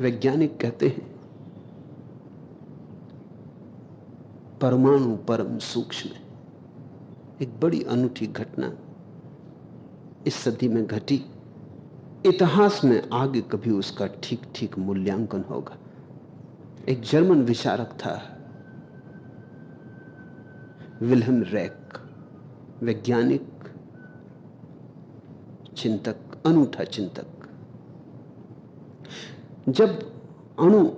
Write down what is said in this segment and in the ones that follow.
वैज्ञानिक कहते हैं परमाणु परम सूक्ष्म है। एक बड़ी अनूठी घटना इस सदी में घटी। इतिहास में आगे कभी उसका ठीक ठीक मूल्यांकन होगा। एक जर्मन विचारक था विल्हेम रैक, वैज्ञानिक, चिंतक, अनूठा चिंतक। जब अणु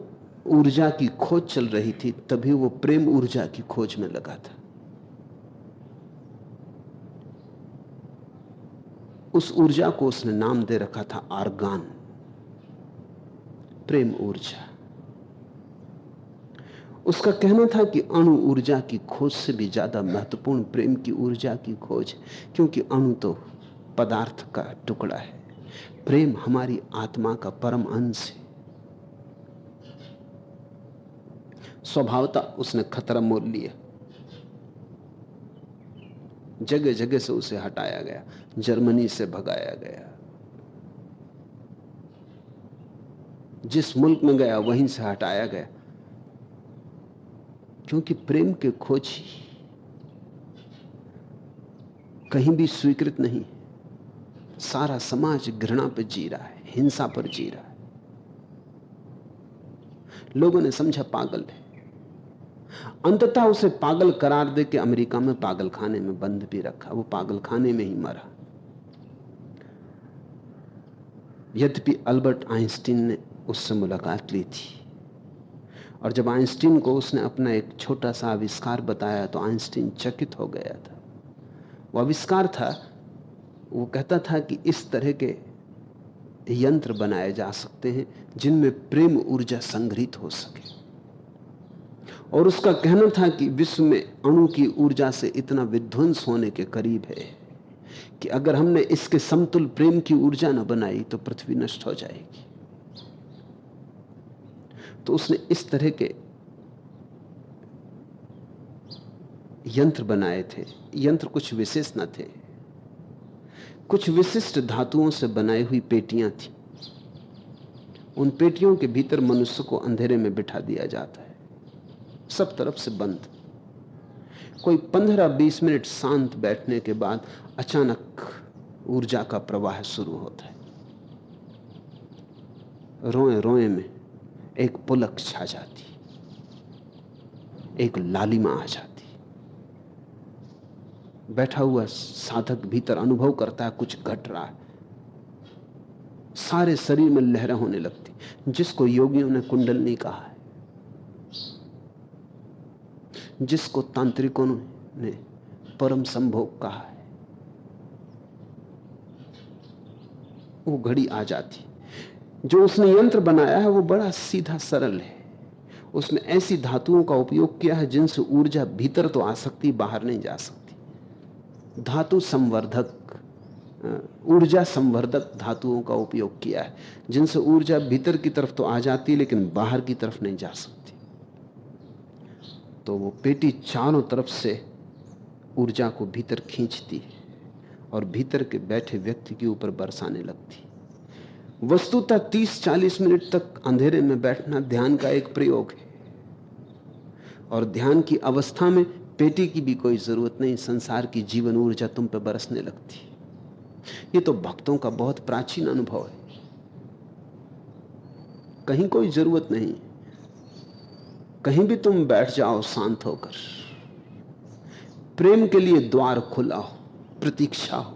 ऊर्जा की खोज चल रही थी तभी वो प्रेम ऊर्जा की खोज में लगा था। उस ऊर्जा को उसने नाम दे रखा था आर्गान, प्रेम ऊर्जा। उसका कहना था कि अणु ऊर्जा की खोज से भी ज्यादा महत्वपूर्ण प्रेम की ऊर्जा की खोज, क्योंकि अणु तो पदार्थ का टुकड़ा है, प्रेम हमारी आत्मा का परम अंश है। स्वभावता उसने खतरा मोल लिया। जगह जगह से उसे हटाया गया, जर्मनी से भगाया गया, जिस मुल्क में गया वहीं से हटाया गया, क्योंकि प्रेम के खोजी कहीं भी स्वीकृत नहीं। सारा समाज घृणा पर जी रहा है, हिंसा पर जी रहा है। लोगों ने समझा पागल है। अंततः उसे पागल करार दे के अमेरिका में पागल खाने में बंद भी रखा। वो पागल खाने में ही मरा। यद्यपि अल्बर्ट आइंस्टीन ने उससे मुलाकात ली थी, और जब आइंस्टीन को उसने अपना एक छोटा सा आविष्कार बताया तो आइंस्टीन चकित हो गया था। वो आविष्कार था, वो कहता था कि इस तरह के यंत्र बनाए जा सकते हैं जिनमें प्रेम ऊर्जा संग्रहित हो सके। और उसका कहना था कि विश्व में अणु की ऊर्जा से इतना विध्वंस होने के करीब है कि अगर हमने इसके समतुल प्रेम की ऊर्जा न बनाई तो पृथ्वी नष्ट हो जाएगी। तो उसने इस तरह के यंत्र बनाए थे। यंत्र कुछ विशेष न थे, कुछ विशिष्ट धातुओं से बनाई हुई पेटियां थी। उन पेटियों के भीतर मनुष्य को अंधेरे में बिठा दिया जाता है, सब तरफ से बंद। कोई 15-20 मिनट शांत बैठने के बाद अचानक ऊर्जा का प्रवाह शुरू होता है। रोए रोए में एक पुलक छा जाती, एक लालिमा आ जाती। बैठा हुआ साधक भीतर अनुभव करता है कुछ घट रहा है। सारे शरीर में लहरें होने लगती, जिसको योगियों ने कुंडलनी कहा है, जिसको तांत्रिकों ने परम संभोग कहा है, वो घड़ी आ जाती। जो उसने यंत्र बनाया है वो बड़ा सीधा सरल है। उसने ऐसी धातुओं का उपयोग किया है जिनसे ऊर्जा भीतर तो आ सकती, बाहर नहीं जा सकती। धातु संवर्धक, ऊर्जा संवर्धक धातुओं का उपयोग किया है जिनसे ऊर्जा भीतर की तरफ तो आ जाती है लेकिन बाहर की तरफ नहीं जा सकती। तो वो पेटी चारों तरफ से ऊर्जा को भीतर खींचती है और भीतर के बैठे व्यक्ति के ऊपर बरसाने लगती। वस्तुतः 30-40 मिनट तक अंधेरे में बैठना ध्यान का एक प्रयोग है, और ध्यान की अवस्था में पेटी की भी कोई जरूरत नहीं। संसार की जीवन ऊर्जा तुम पर बरसने लगती। ये तो भक्तों का बहुत प्राचीन अनुभव है। कहीं कोई जरूरत नहीं, कहीं भी तुम बैठ जाओ शांत होकर। प्रेम के लिए द्वार खुला हो, प्रतीक्षा हो,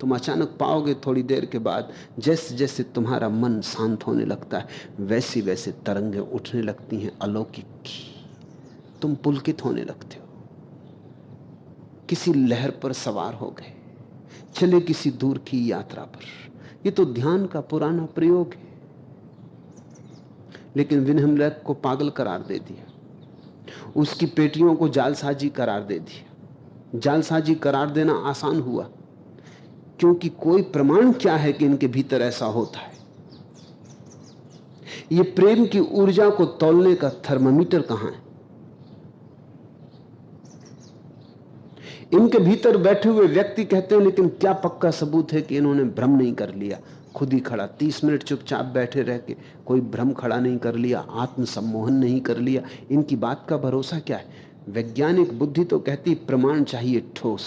तुम अचानक पाओगे थोड़ी देर के बाद जैसे जैसे तुम्हारा मन शांत होने लगता है वैसी वैसे तरंगें उठने लगती हैं अलौकिक की। तुम पुलकित होने लगते हो, किसी लहर पर सवार हो गए, चले किसी दूर की यात्रा पर। ये तो ध्यान का पुराना प्रयोग है, लेकिन विल्हेम रैक को पागल करार दे दिया, उसकी पेटियों को जालसाजी करार दे दिया। जालसाजी करार देना आसान हुआ, क्योंकि कोई प्रमाण क्या है कि इनके भीतर ऐसा होता है। ये प्रेम की ऊर्जा को तौलने का थर्मामीटर कहां है? इनके भीतर बैठे हुए व्यक्ति कहते हैं, लेकिन क्या पक्का सबूत है कि इन्होंने भ्रम नहीं कर लिया, खुद ही खड़ा, 30 मिनट चुपचाप बैठे रह के कोई भ्रम खड़ा नहीं कर लिया, आत्म सम्मोहन नहीं कर लिया, इनकी बात का भरोसा क्या है? वैज्ञानिक बुद्धि तो कहती प्रमाण चाहिए ठोस।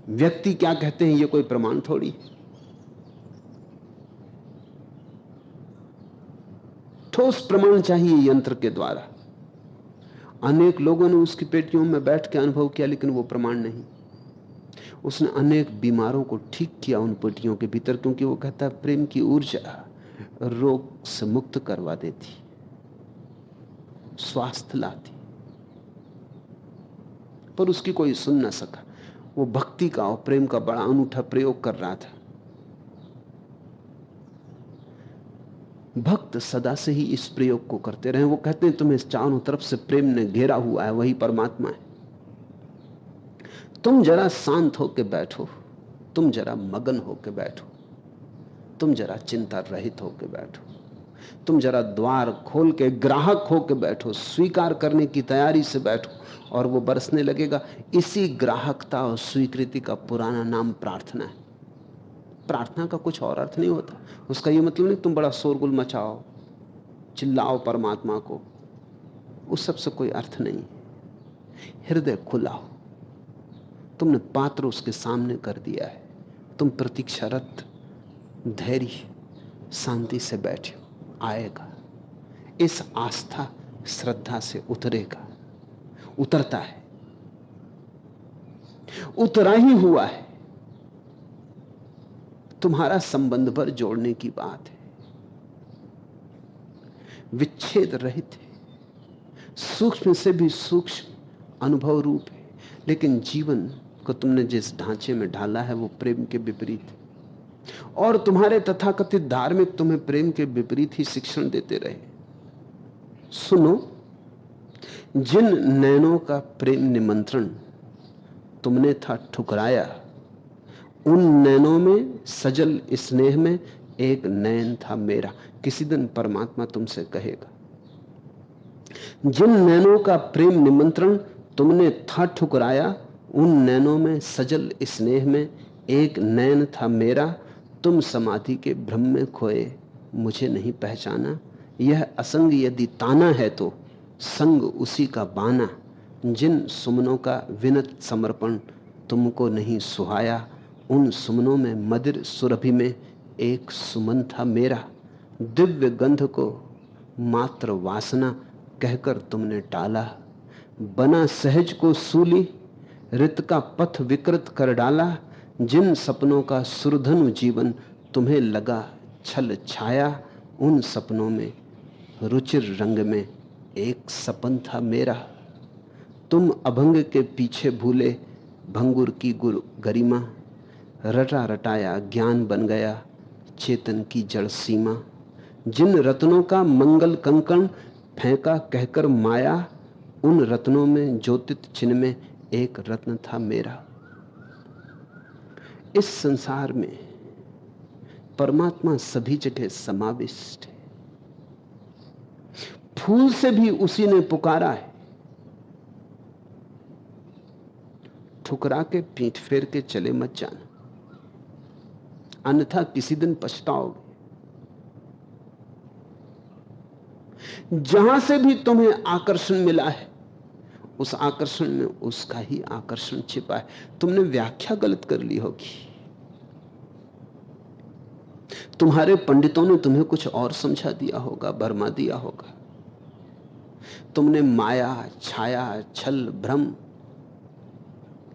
व्यक्ति क्या कहते हैं ये कोई प्रमाण थोड़ी। ठोस प्रमाण चाहिए यंत्र के द्वारा। अनेक लोगों ने उसकी पेटियों में बैठ के अनुभव किया, लेकिन वो प्रमाण नहीं। उसने अनेक बीमारों को ठीक किया उन पेटियों के भीतर, क्योंकि वो कहता है प्रेम की ऊर्जा रोग से मुक्त करवा देती, स्वास्थ्य लाती। पर उसकी कोई सुन ना सका। वो भक्ति का और प्रेम का बड़ा अनूठा प्रयोग कर रहा था। भक्त सदा से ही इस प्रयोग को करते रहे। वो कहते हैं तुम्हें चारों तरफ से प्रेम ने घेरा हुआ है, वही परमात्मा है। तुम जरा शांत होकर बैठो, तुम जरा मगन होकर बैठो, तुम जरा चिंता रहित होकर बैठो, तुम जरा द्वार खोल के ग्राहक होकर बैठो, स्वीकार करने की तैयारी से बैठो, और वो बरसने लगेगा। इसी ग्राहकता और स्वीकृति का पुराना नाम प्रार्थना है। प्रार्थना का कुछ और अर्थ नहीं होता। उसका ये मतलब नहीं तुम बड़ा शोरगुल मचाओ, चिल्लाओ परमात्मा को, उस सब से कोई अर्थ नहीं। हृदय खुला हो, तुमने पात्र उसके सामने कर दिया है, तुम प्रतीक्षारत धैर्य शांति से बैठे हो, आएगा। इस आस्था श्रद्धा से उतरेगा, उतरता है, उतरा ही हुआ है। तुम्हारा संबंध पर जोड़ने की बात है, विच्छेद रहित है, सूक्ष्म से भी सूक्ष्म अनुभव रूप है। लेकिन जीवन को तुमने जिस ढांचे में ढाला है वो प्रेम के विपरीत है, और तुम्हारे तथाकथित धार्मिक तुम्हें प्रेम के विपरीत ही शिक्षण देते रहे। सुनो, जिन नैनों का प्रेम निमंत्रण तुमने था ठुकराया, उन नैनों में सजल स्नेह में एक नैन था मेरा। किसी दिन परमात्मा तुमसे कहेगा, जिन नैनों का प्रेम निमंत्रण तुमने था ठुकराया, उन नैनों में सजल स्नेह में एक नैन था मेरा। तुम समाधि के भ्रम में खोए, मुझे नहीं पहचाना। यह असंग यदि ताना है तो संग उसी का बाना। जिन सुमनों का विनत समर्पण तुमको नहीं सुहाया, उन सुमनों में मदिर सुरभि में एक सुमन था मेरा। दिव्य गंध को मात्र वासना कहकर तुमने टाला, बना सहज को सूली रित का पथ विकृत कर डाला। जिन सपनों का सुरधनु जीवन तुम्हें लगा छल छाया, उन सपनों में रुचिर रंग में एक सपन था मेरा। तुम अभंग के पीछे भूले भंगुर की गरिमा, रटा रटाया ज्ञान बन गया चेतन की जड़ सीमा। जिन रत्नों का मंगल कंकण फेंका कहकर माया, उन रत्नों में ज्योतित चिन्ह में एक रत्न था मेरा। इस संसार में परमात्मा सभी जगह समाविष्ट है। फूल से भी उसी ने पुकारा है। ठुकरा के पीठ फेर के चले मत जाना, अन्यथा किसी दिन पछताओगे। जहां से भी तुम्हें आकर्षण मिला है, उस आकर्षण में उसका ही आकर्षण छिपा है। तुमने व्याख्या गलत कर ली होगी, तुम्हारे पंडितों ने तुम्हें कुछ और समझा दिया होगा, भरमा दिया होगा। तुमने माया, छाया, छल, भ्रम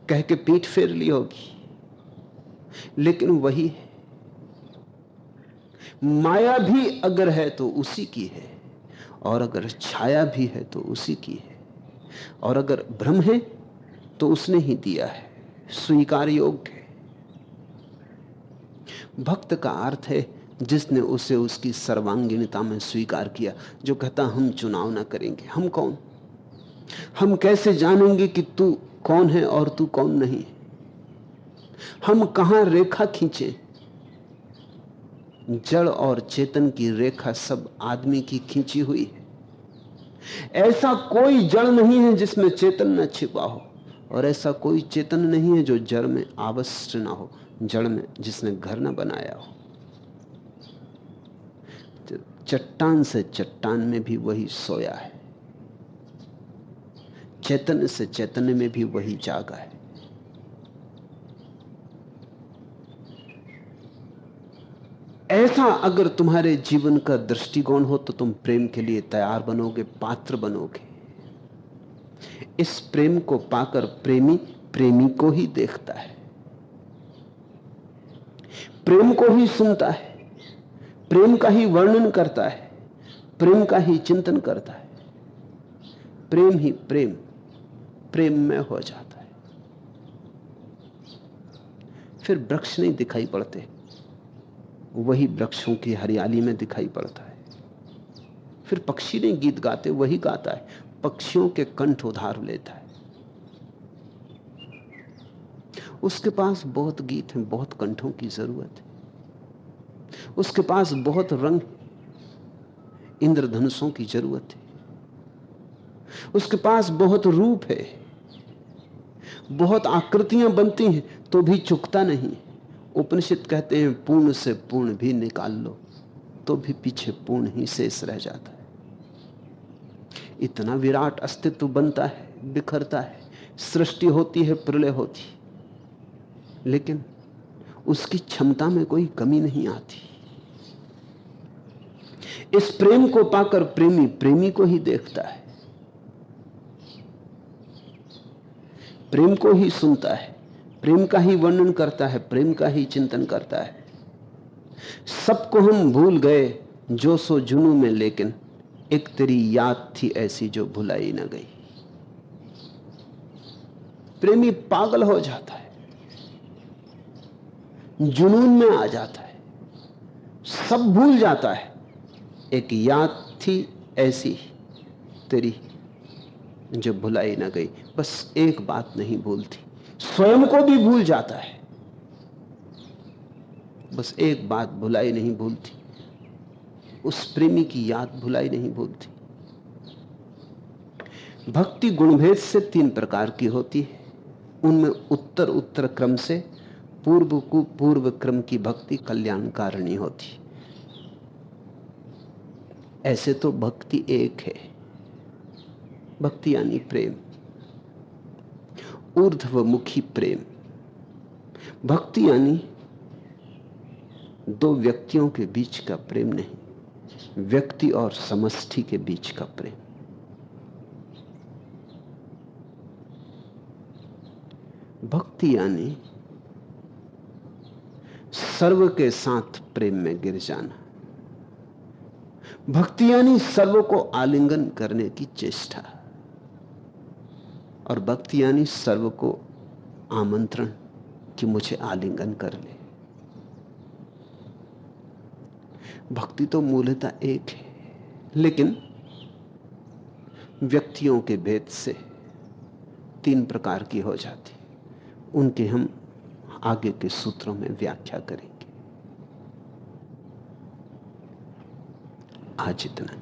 कह के पीठ फेर ली होगी, लेकिन वही है। माया भी अगर है तो उसी की है, और अगर छाया भी है तो उसी की है, और अगर भ्रम है तो उसने ही दिया है, स्वीकार योग्य है। भक्त का अर्थ है जिसने उसे उसकी सर्वांगीणता में स्वीकार किया, जो कहता हम चुनाव ना करेंगे। हम कौन? हम कैसे जानेंगे कि तू कौन है और तू कौन नहीं? हम कहां रेखा खींचे? जड़ और चेतन की रेखा सब आदमी की खींची हुई है। ऐसा कोई जड़ नहीं है जिसमें चेतन न छिपा हो, और ऐसा कोई चेतन नहीं है जो जड़ में अवश्य ना हो, जड़ में जिसने घर न बनाया हो। चट्टान से चट्टान में भी वही सोया है, चैतन्य से चैतन्य में भी वही जागा है। ऐसा अगर तुम्हारे जीवन का दृष्टिकोण हो तो तुम प्रेम के लिए तैयार बनोगे, पात्र बनोगे। इस प्रेम को पाकर प्रेमी प्रेमी को ही देखता है, प्रेम को ही सुनता है, प्रेम का ही वर्णन करता है, प्रेम का ही चिंतन करता है। प्रेम ही प्रेम प्रेम में हो जाता है। फिर वृक्ष नहीं दिखाई पड़ते, वही वृक्षों की हरियाली में दिखाई पड़ता है। फिर पक्षी नहीं गीत गाते, वही गाता है, पक्षियों के कंठ उधार लेता है। उसके पास बहुत गीत हैं, बहुत कंठों की जरूरत है। उसके पास बहुत रंग, इंद्रधनुषों की जरूरत है। उसके पास बहुत रूप है, बहुत आकृतियां बनती हैं तो भी चुकता नहीं। उपनिषद कहते हैं पूर्ण से पूर्ण भी निकाल लो तो भी पीछे पूर्ण ही शेष रह जाता है। इतना विराट अस्तित्व बनता है, बिखरता है, सृष्टि होती है, प्रलय होती, लेकिन उसकी क्षमता में कोई कमी नहीं आती। इस प्रेम को पाकर प्रेमी प्रेमी को ही देखता है, प्रेम को ही सुनता है, प्रेम का ही वर्णन करता है, प्रेम का ही चिंतन करता है। सबको हम भूल गए जो सो जुनू में, लेकिन एक तेरी याद थी ऐसी जो भुलाई न गई। प्रेमी पागल हो जाता है, जुनून में आ जाता है, सब भूल जाता है। एक याद थी ऐसी तेरी जो भुलाई न गई। बस एक बात नहीं भूलती, स्वयं को भी भूल जाता है। बस एक बात भुलाई नहीं भूलती, उस प्रेमी की याद भुलाई नहीं भूलती। भक्ति गुणभेद से 3 प्रकार की होती है। उनमें उत्तर उत्तर क्रम से पूर्व क्रम की भक्ति कल्याणकारिणी होती। ऐसे तो भक्ति एक है, भक्ति यानी प्रेम, ऊर्ध्वमुखी प्रेम। भक्ति यानी 2 व्यक्तियों के बीच का प्रेम नहीं, व्यक्ति और समष्टि के बीच का प्रेम। भक्ति यानी सर्व के साथ प्रेम में गिर जाना। भक्ति यानी सर्व को आलिंगन करने की चेष्टा, और भक्ति यानी सर्व को आमंत्रण कि मुझे आलिंगन कर ले। भक्ति तो मूलतः एक है, लेकिन व्यक्तियों के भेद से 3 प्रकार की हो जाती। उनके हम आगे के सूत्रों में व्याख्या करेंगे। आज इतना।